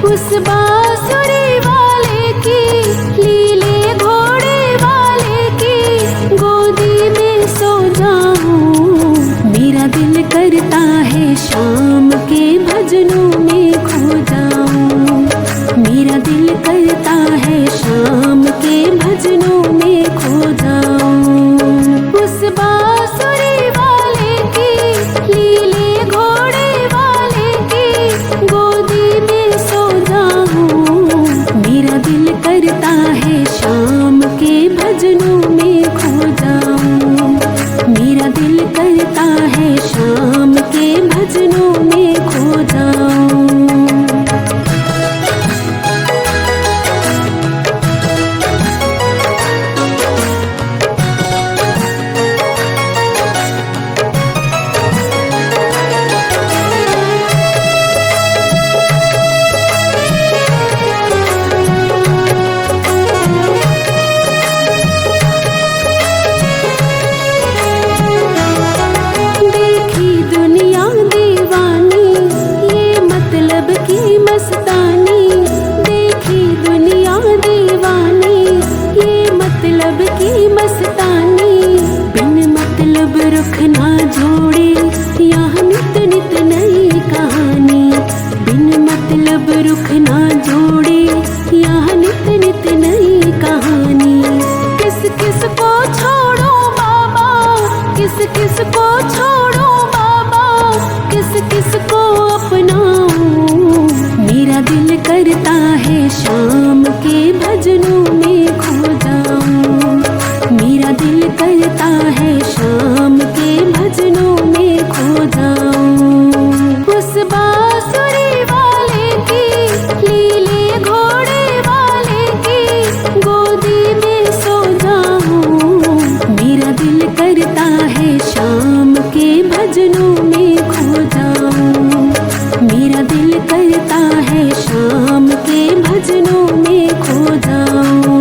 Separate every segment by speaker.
Speaker 1: उस बांसुरी वाले की, लीले घोड़े वाले की गोदी में सो जाऊं। मेरा दिल करता है शाम के भजनों में खो जाऊं। मेरा दिल करता है शाम के भजनों में खो जाऊं। उस बांसुरी वाले की, लीले घोड़े वाले की गोदी में सो जाऊं। मेरा दिल करता है शाम के भजनों में खो जाऊं। मेरा दिल करता है शाम के भजनों में खो जाऊं। की मस्तानी देखी दुनिया दीवानी, ये मतलब की मस्तानी। बिन मतलब रुख ना जोड़े यहाँ नित नित नई कहानी। बिन मतलब रुख ना जोड़े यहाँ नित नित नई कहानी। किस किस को छोड़ो बाबा, किस किस को छोड़ो बाबा, किस किस को अपनाऊं। मेरा दिल करता है शाम के भजनों में खो जाऊं। मेरा दिल करता है शाम के भजनों में खो जाऊं। उस बांसुरी वाले की, लीले घोड़े वाले की गोदी में सो जाऊं। मेरा दिल करता है शाम के भजनों में खो जाऊं। मेरा दिल करता है शाम के भजनों में खो जाऊं।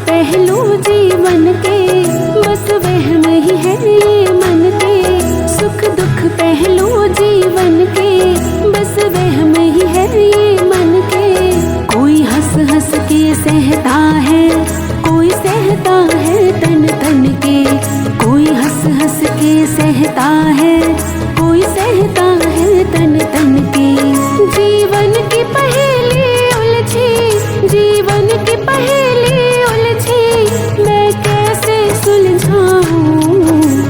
Speaker 1: पहलू जीवन के बस वहम ही है ये मन के। सुख दुख पहलू जीवन के बस वहम ही है ये मन के। कोई हंस हंस के सहता है, कोई सहता है तन तन के। कोई हंस हंस के सहता है, कोई सहता है तन तन के। जीवन की पहेली उलझी, जीवन की पहेली मैं कैसे सुलझाऊं।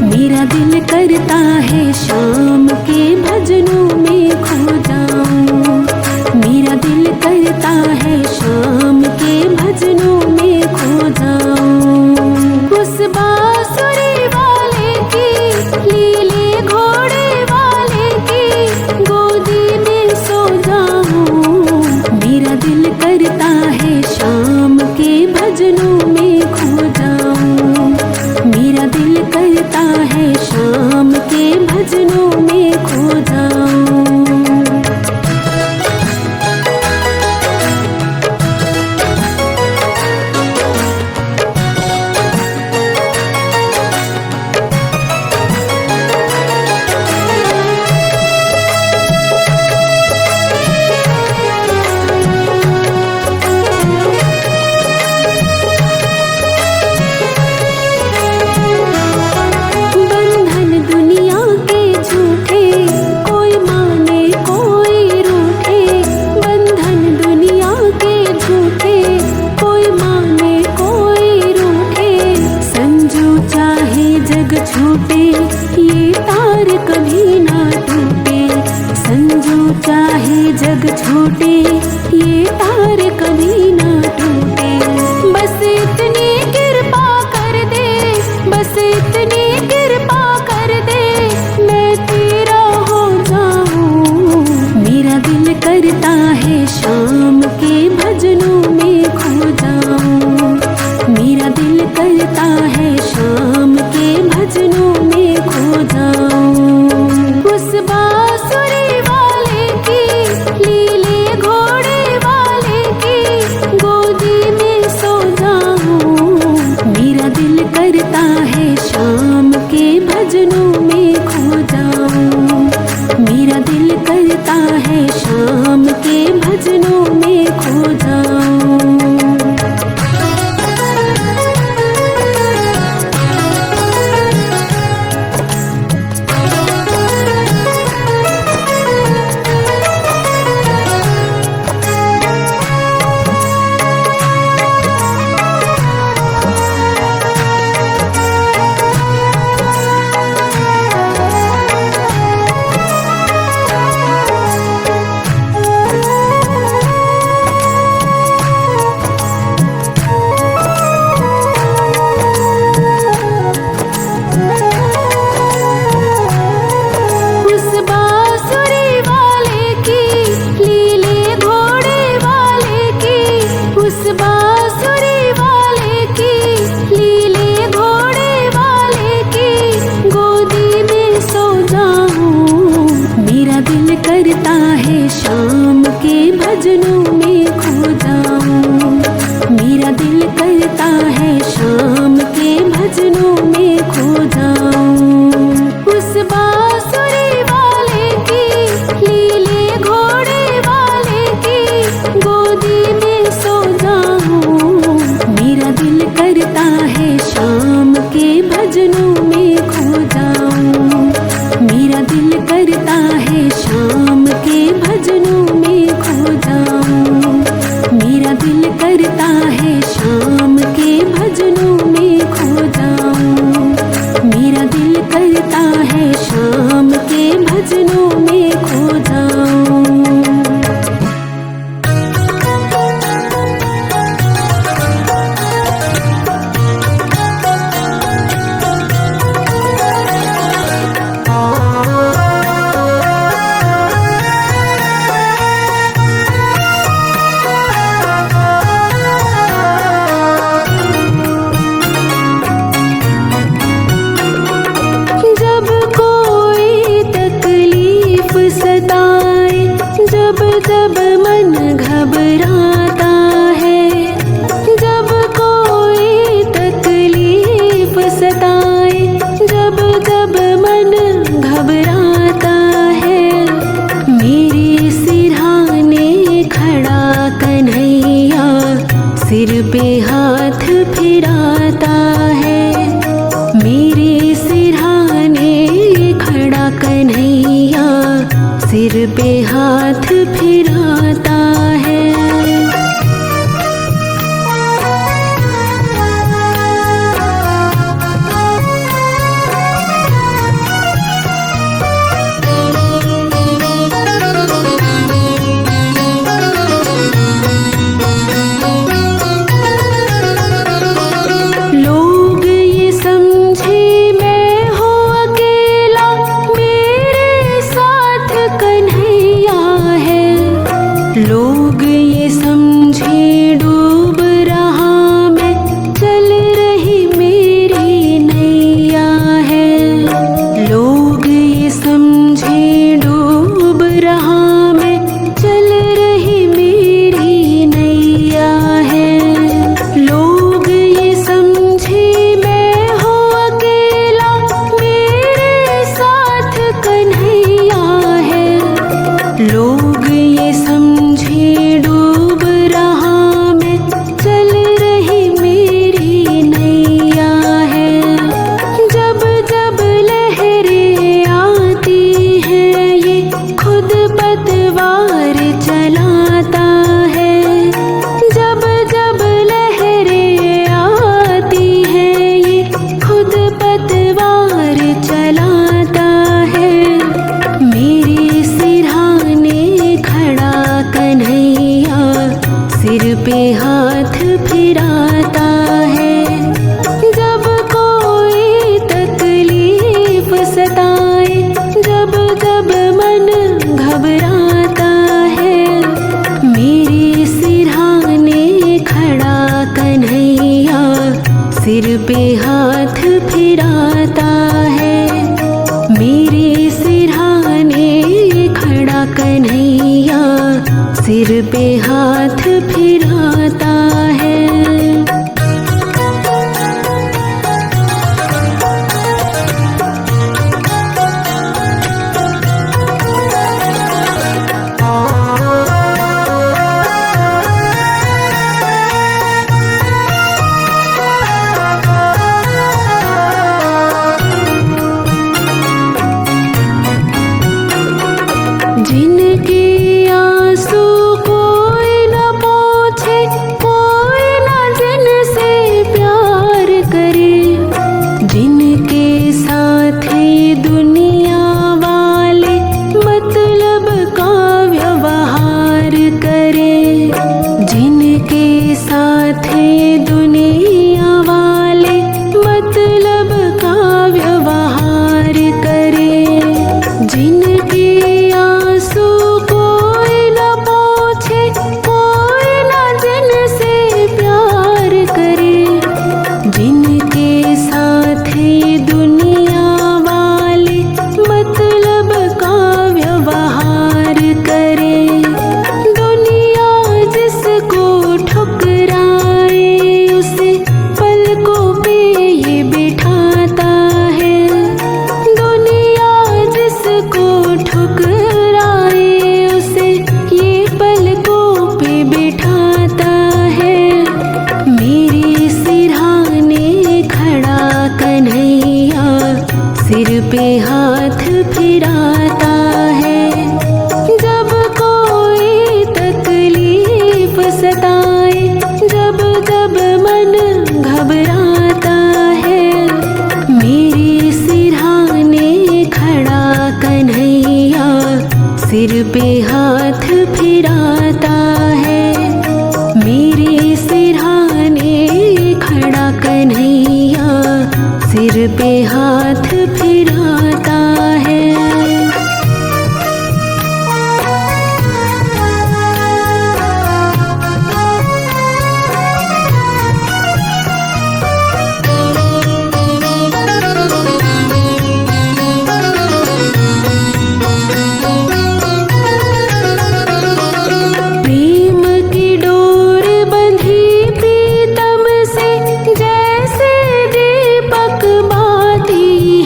Speaker 1: मेरा दिल करता है शाम के भजनों में खो जाऊं। मेरा दिल करता है शाम के भजनों में खो जाऊं। उस बांसुरी वाले की, लीले घोड़े वाले की गोदी में सो जाऊं। मेरा दिल करता है शाम के भजनों में खो जाऊं। मेरा दिल करता है शाम के भजनों में खो जाऊं। छूटे ये तार कभी ना टूटे। संजू चाहे जग छूटे ये तार कभी ना टूटे। बस इतनी कृपा कर दे, बस इतनी कृपा कर दे, मैं तेरा हो जाऊं। मेरा दिल करता है शाम के भजनों में खो जाऊं। फिराता है। मेरे सिरहाने खड़ा कन्हैया सिर पे हाथ फिराता है। लोग ये समझे मैं हूँ अकेला, मेरे साथ कन्हैया है। लोग ये समझे डूब रहा मैं, चल रही मेरी नैया है। लोग ये समझे डूब रहा मैं, चल रही मेरी नैया है। लोग ये समझे मैं हूँ अकेला, मेरे साथ कन्हैया है। लोग ये समझे डूब रहा मैं, चल रही मेरी नैया है। जब जब लहरें आती हैं ये खुद पतवार चलाता है। जब जब लहरें आती हैं ये खुद पतवार चलाता है। मेरे सिरहाने खड़ा कन्हैया सिर पे हाथ फिराता है। जब कोई तकलीफ सताए, जब जब मन घबराता है, मेरे सिरहाने खड़ा कन्हैया सिर पे हाथ फिराता है। मेरे सिरहाने खड़ा कन्हैया सिर पे हाथ फिराता है। जिनके आंसू कोई न पूछे, कोई न जिनसे प्यार करे, जिनके साथ ही दुनिया वाले मतलब का व्यवहार करे, जिनके साथ ही दुनिया वाले मतलब का व्यवहार करे, जिनके आंसू कोई न पूछे, कोई न जिनसे प्यार करे, जिनके साथ ही दुनिया वाले मतलब का व्यवहार करे। दुनिया जिसको ठुकराए उसे पलकों पे ये बिठाता है। दुनिया जिसको ठुकराए उसे ये पलकों पे बिठाता है। मेरे सिरहाने खड़ा कन्हैया सिर पे हाथ फिराता है। जब कोई तकलीफ सताए, जब जब मन घबराता है, मेरे सिरहाने खड़ा कन्हैया सिर पे हाथ फिराता है। मेरे सिरहाने खड़ा कन्हैया सिर पे हाथ फिराता है। प्रेम की डोर बंधी प्रीतम से, जैसे दीपक बाती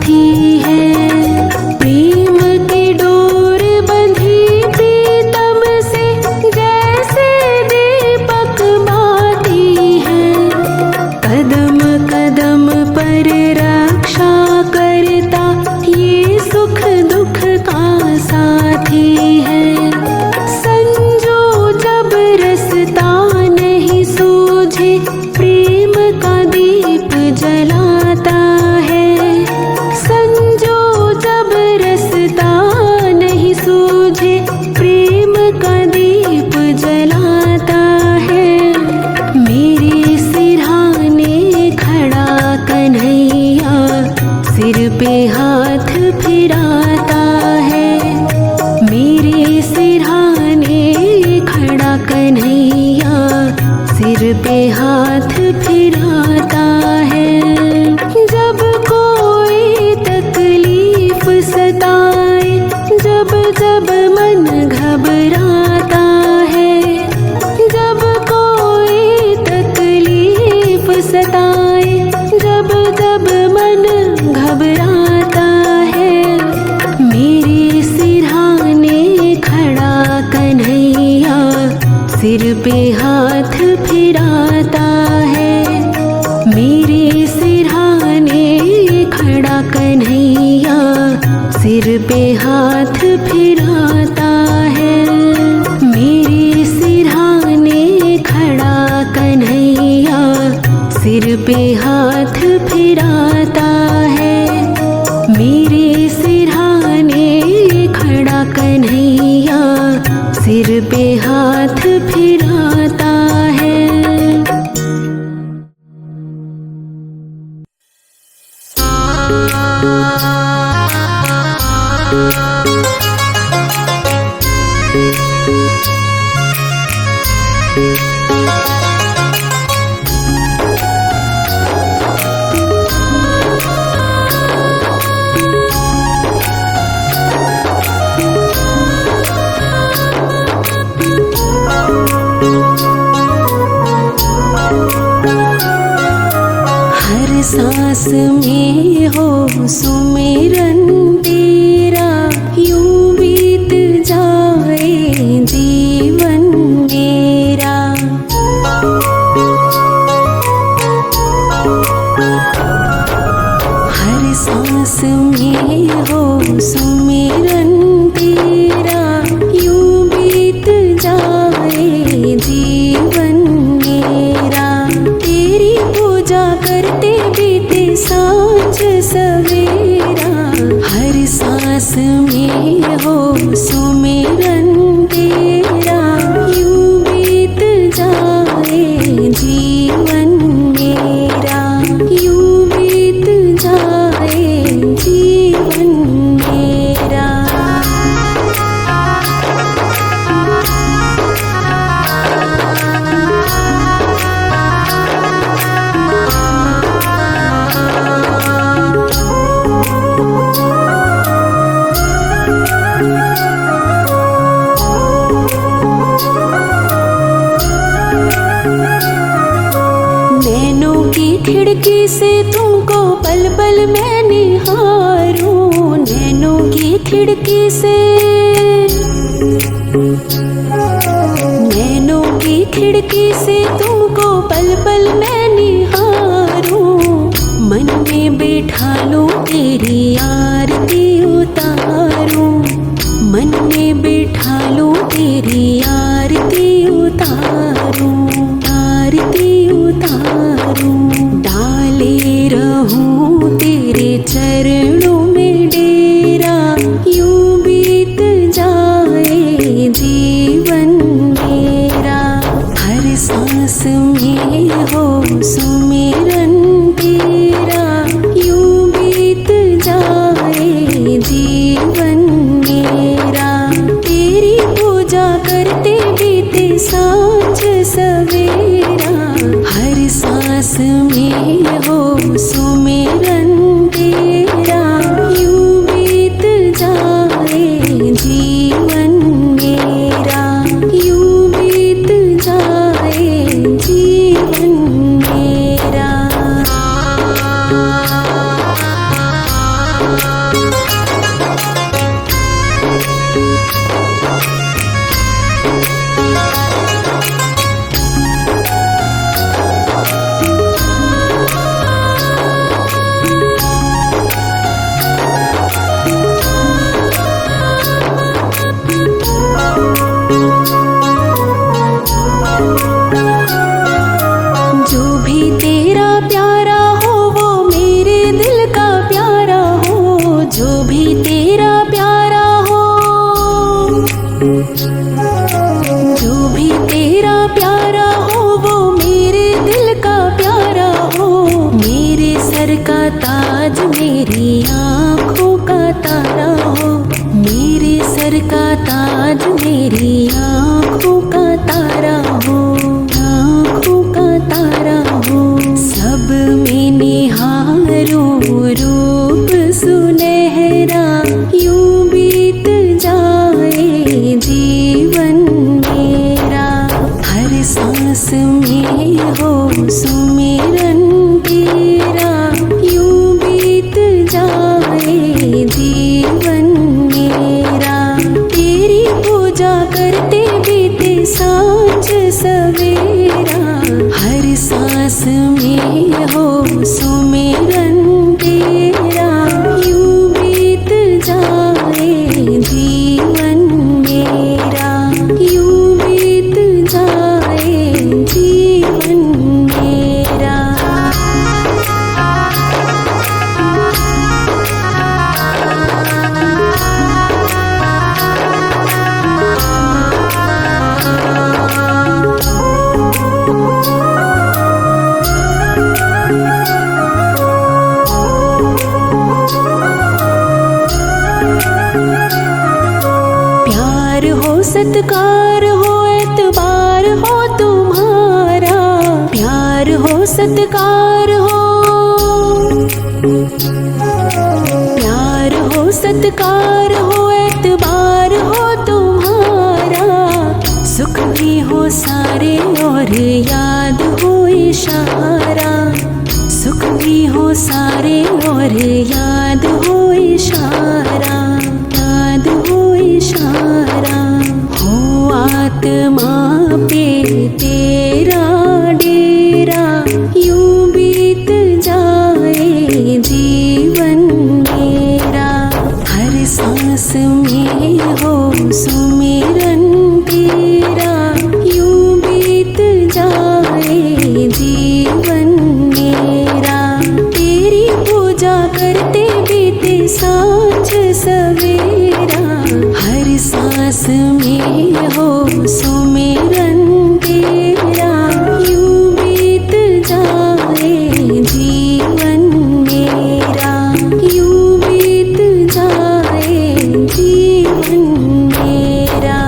Speaker 1: साथी है। प्रेम की डोर बंधी प्रीतम से जैसे दीपक बाती है। कदम कदम पर रक्षा करता ये सुख दुख का साथी है। संजो जब रसता नहीं सूझे प्रेम का दीप जलाता है। संजो जब रसता नहीं सूझे प्रेम का दीप जलाता है। मेरे सिरहाने खड़ा कन्हैया सिर पे हाथ फिराता है। मेरे सिरहाने खड़ा कन्हैया सिर पे हाथ फिराता है। जब कोई तकलीफ सताए, जब जब मन घबराता है। जब कोई तकलीफ सताए, जब जब मन घबराता है। मेरे सिरहाने खड़ा कन्हैया सिर पे हाथ फिराता है। मेरे सिरहाने खड़ा कन्हैया सिर पे हाथ फिराता है। मेरे सिरहाने खड़ा कन्हैया सिर पे हाथ फिराता है। मेरे सिरहाने खड़ा कन्हैया सिर पे हाथ फिराता है। हर सांस में हो सुमिरन तेरा, यूं बीत जाए जीवन मेरा। हर सांस में हो सुमिरन तेरा, यूं बीत जाए जीवन मेरा। तेरी पूजा करते बीते सांझ सवेरा। हर सांस में हो सुमिरन तेरा, यूं बीत जाए जीवन मेरा। यूं बीत जाए जीवन मेरा। नैनों की खिड़की से तुमको पल पल मैं निहारूं। नैनों की खिड़की से, नैनों की खिड़की से तुमको पल पल मैं निहारूं। मन में बैठा लो तेरी आरती उतारूं। मन में बैठा लो तेरी आरती उतारूं। आरती उतारूं। डाले रहूं तेरे चरणों में डेरा, यूं बीत जाए जीवन मेरा। हर सांस में हो सुमिरन तेरा, यूं बीत जाए जीवन मेरा। तेरी पूजा करते बीते सांझ सवेरा। हर सांस में हो सुमिरन तेरा, यूं बीत जाए जीवन मेरा। यूं बीत जाए जीवन मेरा। प्यारा हो, वो मेरे दिल का प्यारा हो। मेरे सर का ताज, मेरी आँखों का तारा हो। मेरे सर का ताज, मेरी आँखों का तारा हो। आँखों का तारा हो। सब में निहारो रूप सुनहरा, यूं बीत जाए जीवन मेरा। हर सांस में हो सुमिरन तेरा, यूं बीत जाए जीवन मेरा। तेरी पूजा करते बीते सांझ सवेरा। हर सांस में हो सुमिरन तेरा, यूं बीत जाए जीवन मेरा। यूं बीत जाए जीवन मेरा। प्यार हो, सत्कार हो, एतबार हो तुम्हारा। प्यार हो, सत्कार हो। प्यार हो, सत्कार हो, एतबार हो तुम्हारा। सुख भी हो सारे और याद हो इशारा। सुख भी हो सारे और याद हो इशारा। याद हो इशारा। हो आत्मा पे तेरा डेरा, यूं बीत जाए जीवन मेरा। हर सांस में हो सुमिरन तेरा, यूं बीत जाए जीवन मेरा। तेरी पूजा करते बीते सांझ सवेरा। हर सांस में हो सुमिरन तेरा, यूं बीत जाए जीवन मेरा। यूं बीत जाए जीवन मेरा।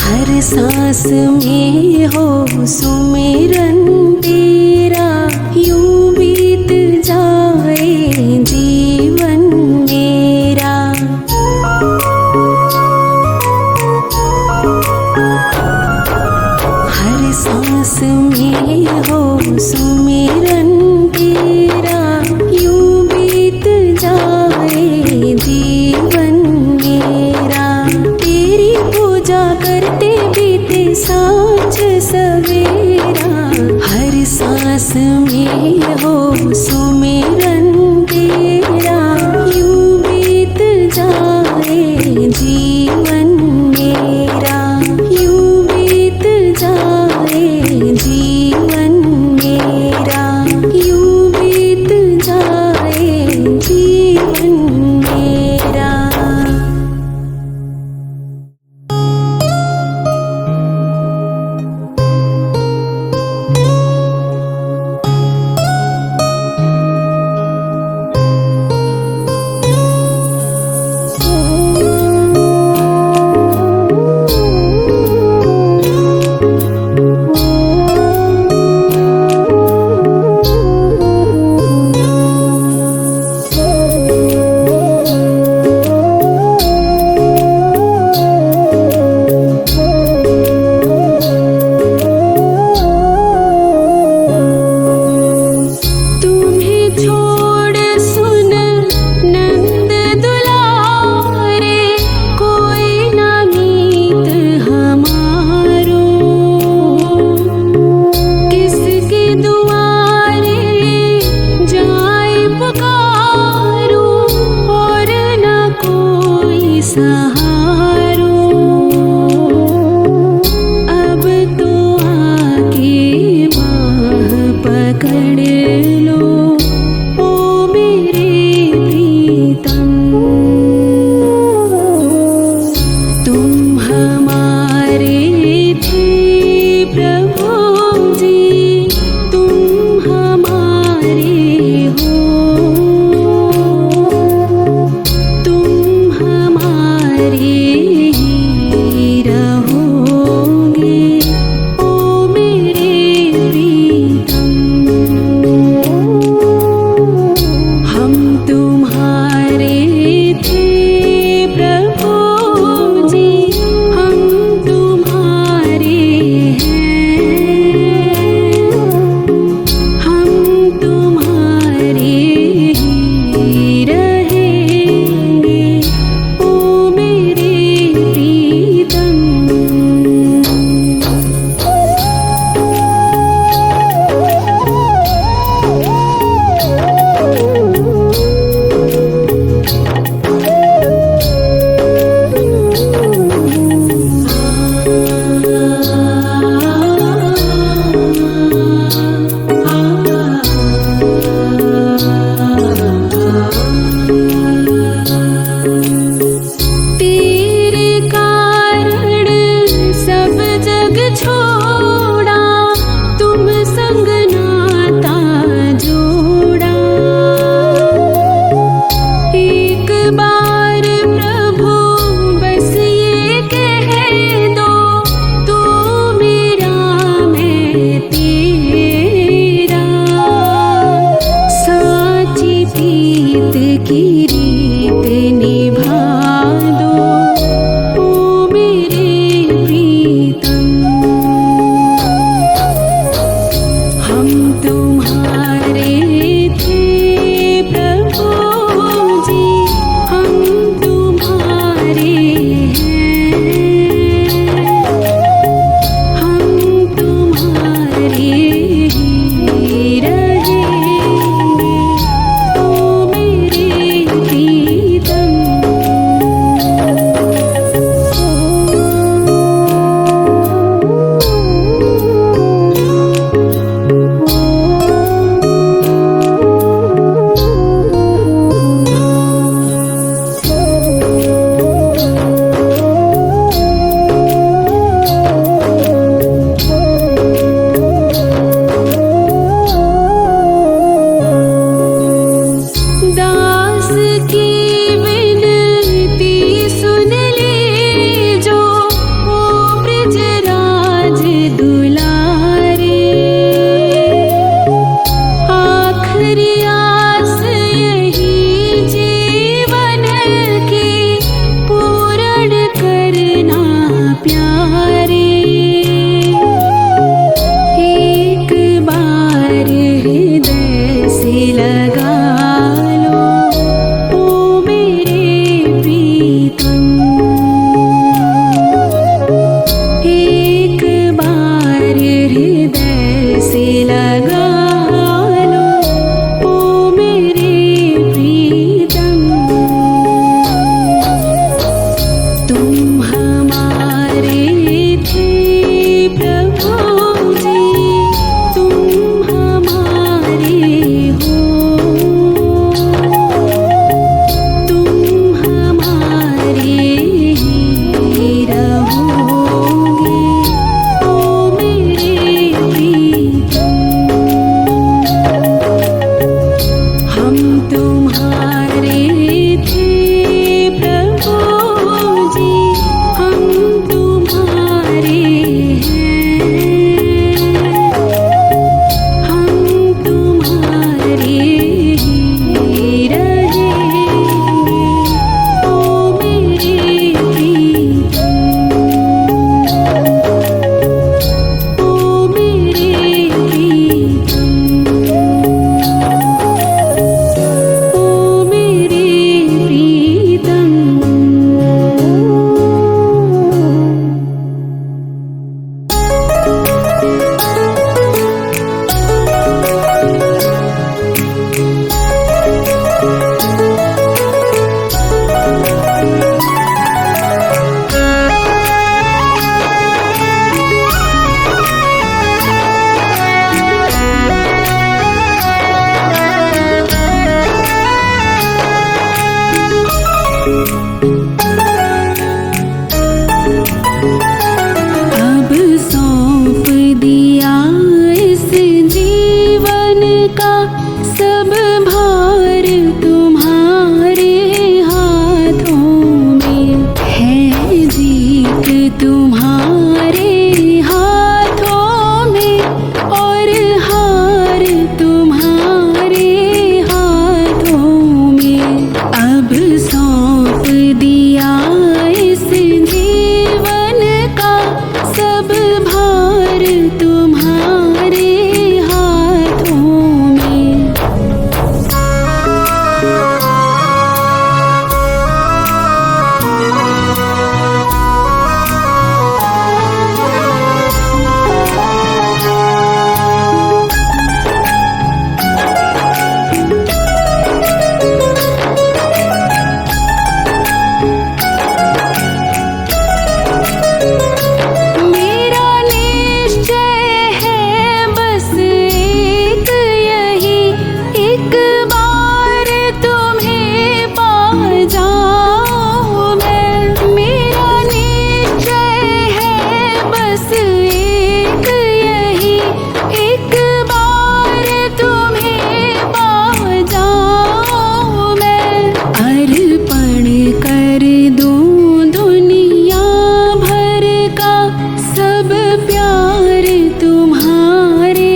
Speaker 1: हर सांस में हो सुमिरन तेरा, यूं बीत जाए जीवन मेरा। हर सांस में हो सुमिरन तेरा, यूं बीत जाए जीवन मेरा। तेरी पूजा करते बीते सांझ सवेरा। हर सांस में हो सुमिरन तेरा, यूं बीत जाए जीवन मेरा। यूं बीत जाए जीवन मेरा। यूं बीत जाए जीवन मेरा। का सब भार तुम्हारे हाथों में है, जीत तुम्हारे हाथों में और हार तुम्हारे हाथों में। अब सौंप दिया इस जीवन का सब भार तुम्हारे हाथों में। मेरा निश्चय है बस एक यही, एक बार तुम्हें पा जाऊं मैं। मेरा निश्चय है बस एक यही, एक बार तुम्हें पा जाऊं मैं। अर्पण कर दूं दुनिया भर का सब प्यार तुम्हारे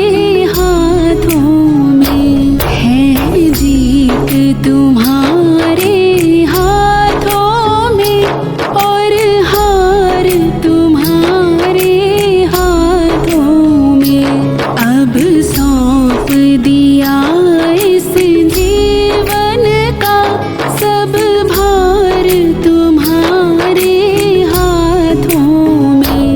Speaker 1: हाथों में है, जीत तुम्हारे हाथों में और हार तुम्हारे हाथों में। अब सौंप दिया इस जीवन का सब भार तुम्हारे हाथों में।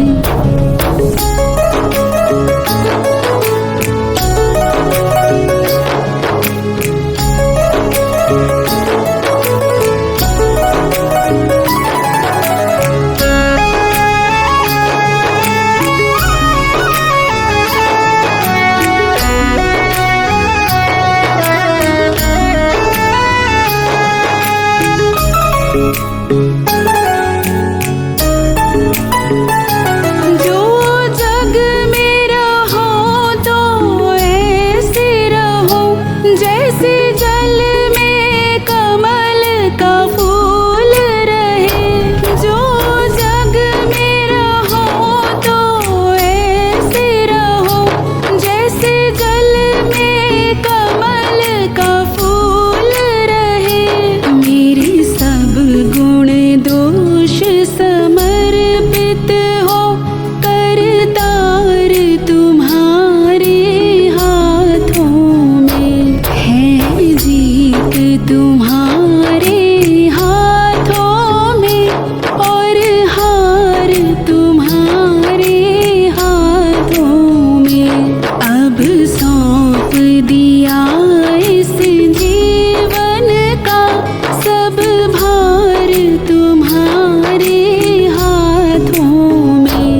Speaker 1: जो जग में रहो तो ऐसे रहो, जैसे जल में कमल का फूल रहे। जो जग में रहो तो ऐसे रहो, जैसे जल में कमल का फूल रहे। मेरे सब गुण दोष समर्पित हो, करतार तुम्हारे हाथों में है, जीत तुम्हारे हाथों में और हार तुम्हारे हाथों में। अब सौंप दिया इस जीवन का सब भार तुम्हारे हाथों में।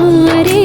Speaker 1: रे